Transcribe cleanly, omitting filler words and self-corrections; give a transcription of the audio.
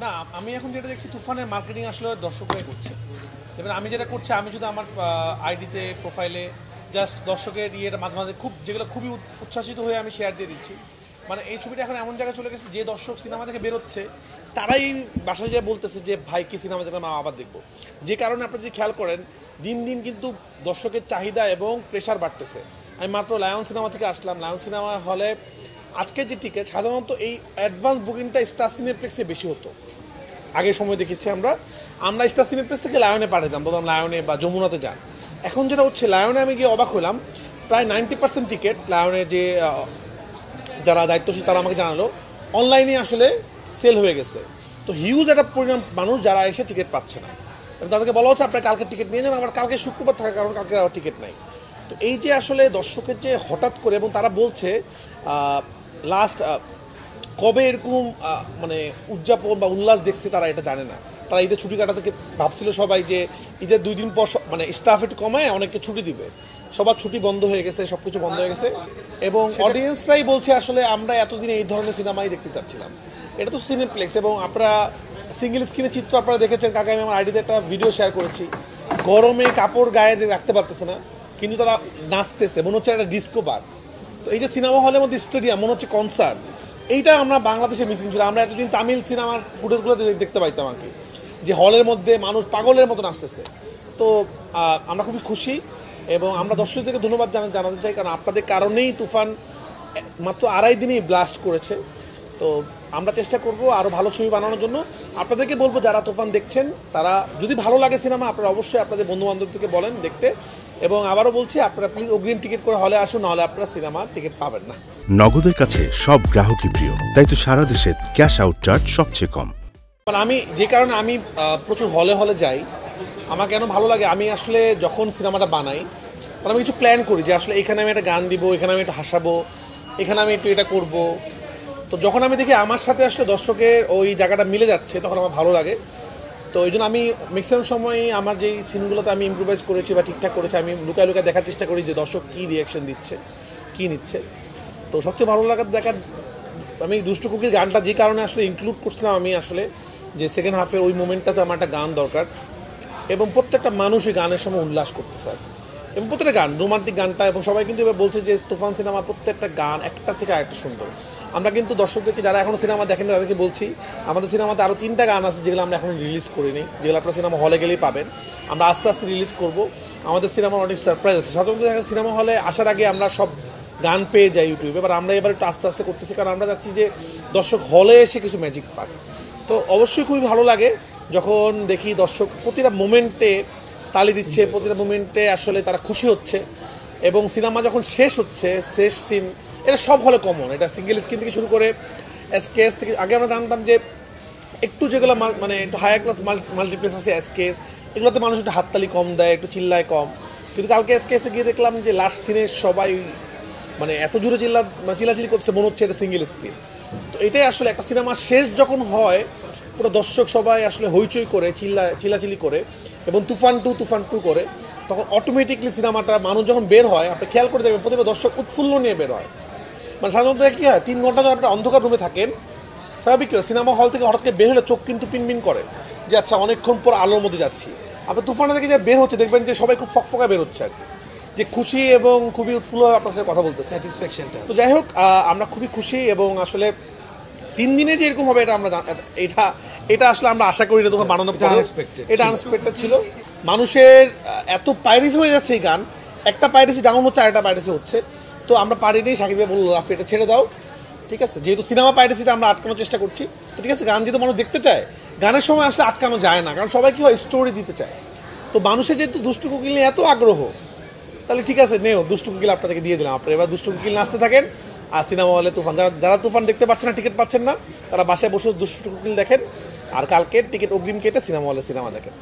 না, আমি এখন যেটা দেখছি তুফানের মার্কেটিং আসলে দর্শকরাই করছে। এবার আমি যেটা করছি, আমি শুধু আমার আইডিতে প্রোফাইলে জাস্ট দর্শকের ইয়েটা মাঝে মাঝে খুব যেগুলো খুবই উচ্ছ্বাসিত হয়ে আমি শেয়ার দিয়ে দিচ্ছি। মানে এই ছবিটা এখন এমন জায়গায় চলে গেছে, যে দর্শক সিনেমা থেকে বেরোচ্ছে তারাই বাসায় যেয়ে বলতেছে যে ভাই কি সিনেমা দেখলাম, আবার দেখবো। যে কারণে আপনি যদি খেয়াল করেন, দিন দিন কিন্তু দর্শকের চাহিদা এবং প্রেশার বাড়তেছে। আমি মাত্র লায়ন সিনেমা থেকে আসলাম। লায়ন সিনেমা হলে আজকে যে টিকিট, সাধারণত এই অ্যাডভান্স বুকিংটা স্টার সিনেপ্লেক্সে বেশি হতো। আগের সময় দেখেছি আমরা স্টার সিনেপ্লেক্স থেকে লায়নে পাঠাতাম, বললাম লায়নে বা যমুনাতে যান। এখন যেটা হচ্ছে, লায়নে আমি গিয়ে অবাক হলাম, প্রায় 90% টিকিট লায়নে যে যারা দায়িত্বশীল তারা আমাকে জানালো অনলাইনে আসলে সেল হয়ে গেছে। তো হিউজ একটা পরিমাণ মানুষ যারা এসে টিকিট পাচ্ছে না, এবং তাদেরকে বলা হচ্ছে আপনার কালকে টিকিট নিয়ে যান, আবার কালকে শুক্রবার থাকার কারণ কালকে আবার টিকিট নাই। তো এই যে আসলে দর্শকের যে হঠাৎ করে, এবং তারা বলছে লাস্ট কবে এরকম মানে উদযাপন বা উল্লাস দেখছে তারা এটা জানে না। তারা ঈদের ছুটি কাটা থেকে ভাবছিল সবাই যে ঈদের 2 দিন পর মানে স্টাফ একটু কমায় অনেককে ছুটি দিবে, সবার ছুটি বন্ধ হয়ে গেছে, সব কিছু বন্ধ হয়ে গেছে। এবং অডিয়েন্সরাই বলছে আসলে আমরা এতদিন এই ধরনের সিনেমাই দেখতে চাচ্ছিলাম। এটা তো সিনেপ্লেক্স, এবং আপনারা সিঙ্গেল স্ক্রিনের চিত্র আপনারা দেখেছেন। কাকে আমি আমার আইডিতে একটা ভিডিও শেয়ার করেছি, গরমে কাপড় গায়ে রাখতে পারতেছে না, কিন্তু তারা নাচতেছে, মনে হচ্ছে একটা ডিস্কো বার। তো এই যে সিনেমা হলের মধ্যে স্টেডিয়াম, মনে হচ্ছে কনসার্ট, এইটা আমরা বাংলাদেশে মিসিং ছিল। আমরা এতদিন তামিল সিনেমার ফুটেজগুলো দেখতে পাইতাম আর কি, যে হলের মধ্যে মানুষ পাগলের মতো নাচতেছে। তো আমরা খুবই খুশি, এবং আমরা দর্শকদেরকে ধন্যবাদ জানাতে চাই, কারণ আপনাদের কারণেই তুফান মাত্র 2.5 দিনেই ব্লাস্ট করেছে। তো আমরা চেষ্টা করব আরও ভালো ছবি বানানোর জন্য। আপনাদেরকে বলবো, যারা তুফান দেখছেন তারা যদি ভালো লাগে সিনেমা, আপনারা অবশ্যই আপনাদের বন্ধুবান্ধবদেরকে বলেন দেখতে। এবং আবারও বলছি, আপনারা প্লিজ অগ্রিম টিকিট করে হলে আসুন, নাহলে আপনারা সিনেমার টিকিট পাবেন না। নগদের কাছে সব গ্রাহকই প্রিয়, তাই তো সারা দেশে ক্যাশ আউট চার্জ সবচেয়ে কম। আমি যে কারণে আমি প্রচুর হলে যাই, আমার কেন ভালো লাগে, আমি আসলে যখন সিনেমাটা বানাই তখন আমি কিছু প্ল্যান করি যে আসলে এখানে আমি একটা গান দিব, এখানে আমি একটু হাসাবো, এখানে আমি একটু এটা করব। তো যখন আমি দেখি আমার সাথে আসলে দর্শকের ওই জায়গাটা মিলে যাচ্ছে, তখন আমার ভালো লাগে। তো এই জন্য আমি ম্যাক্সিমাম সময় আমার যেই সিনগুলোতে আমি ইম্প্রোভাইজ করেছি বা ঠিকঠাক করেছি, আমি লুকায় লুকায় দেখার চেষ্টা করি যে দর্শক কী রিয়াকশন দিচ্ছে, কী নিচ্ছে। তো সবচেয়ে ভালো লাগার দেখার, আমি দুষ্টু কুকির গানটা যে কারণে আসলে ইনক্লুড করছিলাম, আমি আসলে যে সেকেন্ড হাফে ওই মোমেন্টটাতে আমার একটা গান দরকার, এবং প্রত্যেকটা মানুষ ওই গানের সময় উল্লাস করতে চায়, এবং প্রত্যেকটা গান রোমান্টিক গানটা। এবং সবাই কিন্তু এবার বলছে যে তুফান সিনেমা প্রত্যেকটা গান একটা থেকে আরেকটা সুন্দর। আমরা কিন্তু দর্শকদেরকে, যারা এখনও সিনেমা দেখেন তাদেরকে বলছি, আমাদের সিনেমাতে আরও 3টা গান আছে যেগুলো আমরা এখনও রিলিজ করিনি, যেগুলো আপনারা সিনেমা হলে গেলেই পাবেন। আমরা আস্তে আস্তে রিলিজ করব। আমাদের সিনেমার অনেক সারপ্রাইজ আছে। সাধারণত সিনেমা হলে আসার আগে আমরা সব গান পেয়ে যাই ইউটিউবে, এবার আমরা এবার একটু আস্তে আস্তে করতেছি, কারণ আমরা চাচ্ছি যে দর্শক হলে এসে কিছু ম্যাজিক পাক। তো অবশ্যই খুবই ভালো লাগে যখন দেখি দর্শক প্রতিটা মোমেন্টে তালি দিচ্ছে, প্রতিটা মোমেন্টে আসলে তারা খুশি হচ্ছে। এবং সিনেমা যখন শেষ হচ্ছে, শেষ সিন, এটা সব হলে কমন। এটা সিঙ্গেল স্ক্রিন থেকে শুরু করে এসকেএস থেকে, আগে আমরা জানতাম যে একটু যেগুলো মানে একটু হায়ার ক্লাস মাল্টিপ্লেক্স আছে এসকেএস, এগুলোতে মানুষ একটু হাততালি কম দেয়, একটু চিল্লায় কম। কিন্তু কালকে এসকেএসে গিয়ে দেখলাম যে লাস্ট সিনে সবাই মানে এত জোরে চিল্লাচিল্লি করছে, মনে হচ্ছে এটা সিঙ্গেল স্ক্রিন। তো এটাই আসলে একটা সিনেমা শেষ যখন হয়, পুরো দর্শক সবাই আসলে হইচই করে, চিল্লাচিল্লি করে, এবং তুফান টু করে, তখন অটোমেটিকলি সিনেমাটা মানুষ যখন বের হয়, আপনি খেয়াল করে দেখবেন প্রতিটা দর্শক উৎফুল্ল নিয়ে বের হয়। মানে সাধারণত কী হয়, 3 ঘন্টা যখন আপনি অন্ধকার রুমে থাকেন, স্বাভাবিক কী হয়, সিনেমা হল থেকে হঠাৎ করে বের হলে চোখ কিন্তু পিনপিন করে যে আচ্ছা অনেকক্ষণ পর আলোর মধ্যে যাচ্ছি। আপনি তুফানে থেকে যে বের হচ্ছে, দেখবেন যে সবাই খুব ফকফকা বের হচ্ছে আর কি, যে খুশি এবং খুবই উৎফুল্ল আপনার সাথে কথা বলতে স্যাটিসফ্যাকশনটা। তো যাই হোক, আমরা খুবই খুশি, এবং আসলে 3 দিনে যে এরকম হবে এটা আমরা এটা আসলে আমরা আশা করি না। তখন বানানো এটা আনএক্সপেক্টেড ছিল। মানুষের এত পাইরেসি হয়ে যাচ্ছে, এই গান একটা পাইরেসি ডাউন হচ্ছে, আরেকটা পাইরেসি হচ্ছে। তো আমরা পারিনি, সাকিব ভাই বললো রাফি এটা ছেড়ে দাও, ঠিক আছে, যেহেতু সিনেমা পাইরেসিটা আমরা আটকানোর চেষ্টা করছি। তো ঠিক আছে, গান যেহেতু মানুষ দেখতে চায়, গানের সময় আসলে আটকানো যায় না, কারণ সবাই কি হয় স্টোরি দিতে চায়। তো মানুষের যেহেতু দুষ্টু কোকিল নিয়ে এত আগ্রহ, তাহলে ঠিক আছে, নেও দুষ্টু কোকিল আপনাদেরকে দিয়ে দিলাম। আপনারা এবার দুষ্টু কোকিল নাচতে থাকেন, আর সিনেমা হলে তুফান, যারা তুফান দেখতে পাচ্ছেন না, টিকিট পাচ্ছেন না, তারা বাসায় বসে দুষ্টু কোকিল দেখেন, আর কালকে টিকিট অগ্রিম কেটে সিনেমা হলে সিনেমা দেখেন।